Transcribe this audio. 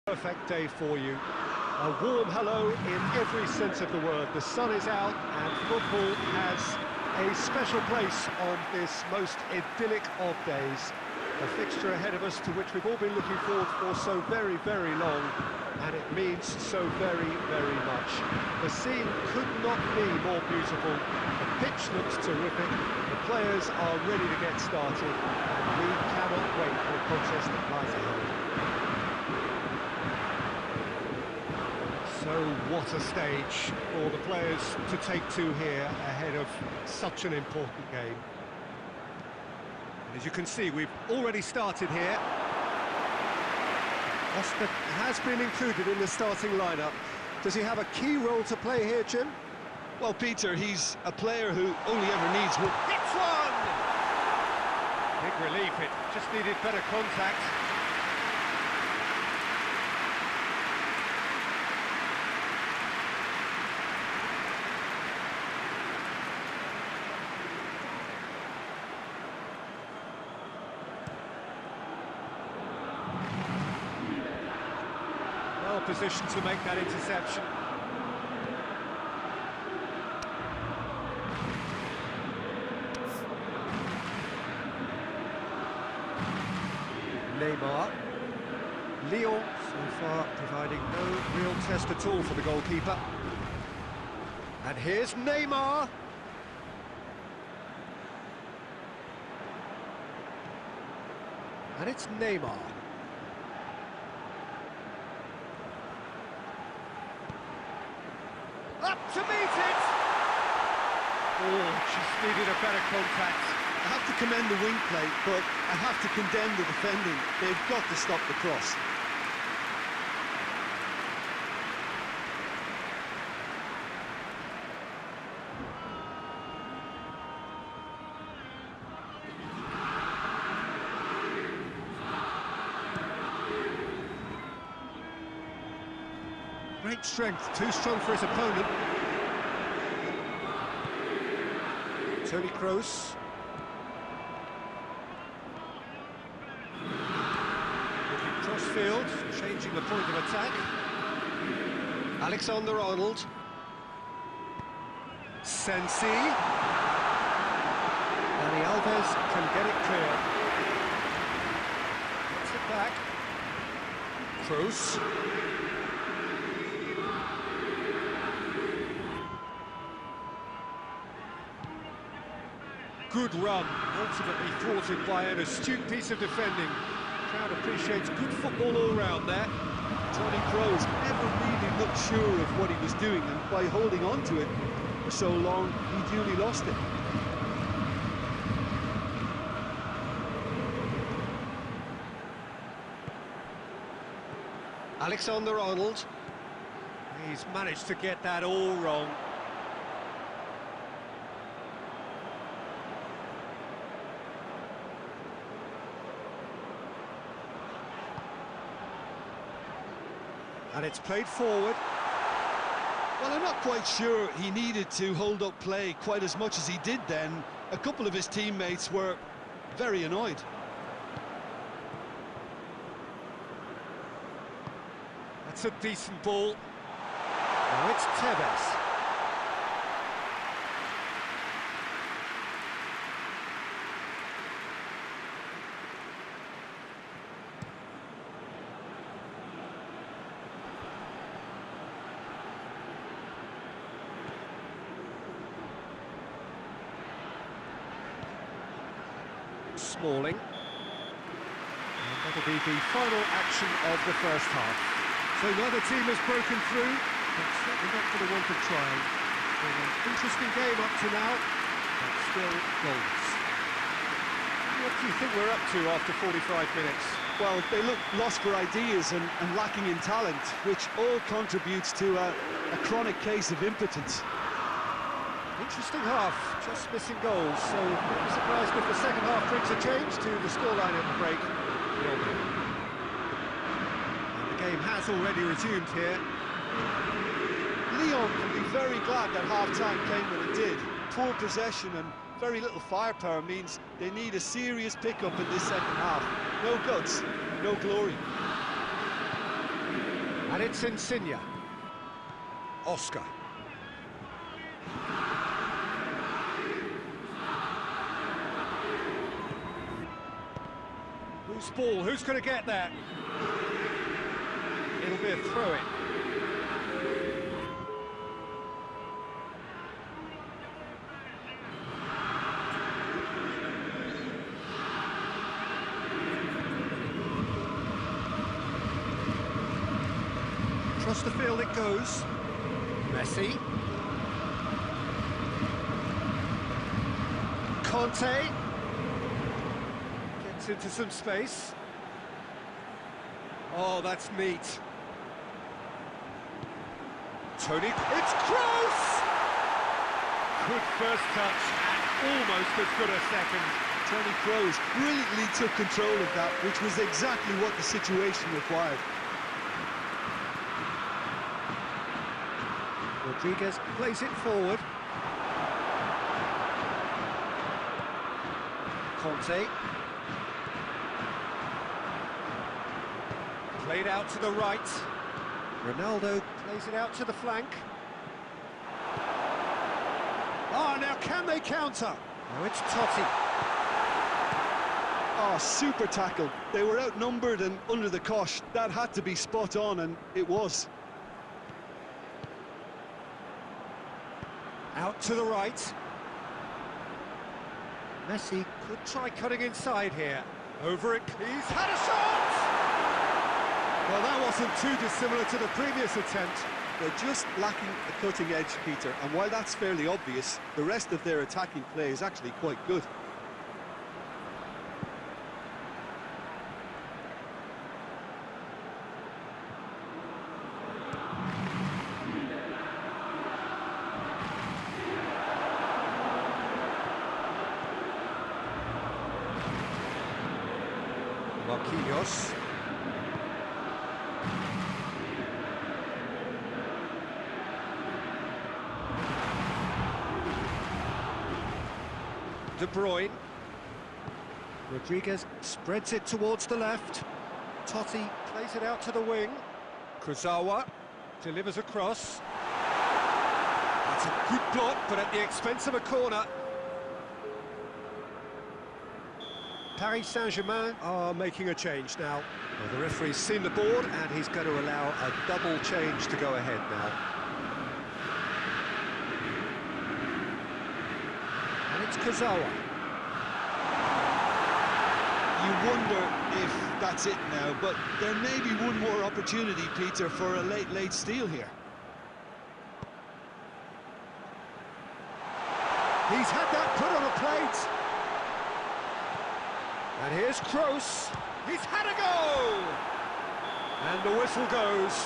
Perfect day for you. A warm hello in every sense of the word. The sun is out and football has a special place on this most idyllic of days. A fixture ahead of us to which we've all been looking forward for so very, very long, and it means so very, very much. The scene could not be more beautiful. The pitch looks terrific. The players are ready to get started, and we cannot wait for the contest that lies ahead. So what a stage for the players to take to here ahead of such an important game. And as you can see, we've already started here. Oscar has been included in the starting lineup. Does he have a key role to play here, Jim? Well, Peter, he's a player who only ever needs one. Hits one! Big relief, it just needed better contact. Well positioned to make that interception. Neymar. Lyon, so far, providing no real test at all for the goalkeeper. And here's Neymar. And it's Neymar. Up to meet it! Oh, just needed a better contact. I have to commend the wing play, but I have to condemn the defending. They've got to stop the cross. Great strength, too strong for his opponent. Toni Kroos. Looking cross-field, changing the point of attack. Alexander-Arnold. Sensi. Dani Alves can get it clear. Gets it back. Kroos. Good run, ultimately thwarted by an astute piece of defending. Crowd appreciates good football all round there. Toni Kroos never really looked sure of what he was doing, and by holding on to it for so long, he duly lost it. Alexander-Arnold. He's managed to get that all wrong. And it's played forward. Well, I'm not quite sure he needed to hold up play quite as much as he did then. A couple of his teammates were very annoyed. That's a decent ball. Now it's Tevez. Smalling. And that'll be the final action of the first half. So neither team has broken through, but certainly not for the want of trying. Been an interesting game up to now, but still goals. What do you think we're up to after 45 minutes? Well, they look lost for ideas and lacking in talent, which all contributes to a chronic case of impotence. Interesting half, just missing goals, so not be surprised if the second half brings a change to the scoreline at the break. And the game has already resumed here. Lyon can be very glad that half-time came when it did. Poor possession and very little firepower means they need a serious pickup in this second half. No guts, no glory. And it's Insigne. Oscar. Whose ball? Who's going to get that? It'll be a throw-in. Across the field it goes. Messi. Conte. Gets into some space. Oh, that's neat. Tony, it's Kroos! Good first touch and almost as good a second. Tony Kroos brilliantly took control of that, which was exactly what the situation required. Rodriguez plays it forward. Conte. Played out to the right. Ronaldo plays it out to the flank. Oh, now can they counter? Oh, it's Totti. Oh, super tackle. They were outnumbered and under the cosh. That had to be spot on, and it was. Out to the right. Messi could try cutting inside here. Over it, he's had a shot! Well, that wasn't too dissimilar to the previous attempt. They're just lacking a cutting edge, Peter, and while that's fairly obvious, the rest of their attacking play is actually quite good. Marquinhos. De Bruyne. Rodriguez spreads it towards the left. Totti plays it out to the wing. Kurzawa delivers across. That's a good block, but at the expense of a corner. Paris Saint-Germain are making a change now. Well, the referee's seen the board, and he's going to allow a double change to go ahead now. And it's Kurzawa. You wonder if that's it now, but there may be one more opportunity, Peter, for a late steal here. He's had that put on a plate. And here's Kroos. He's had a go! And the whistle goes.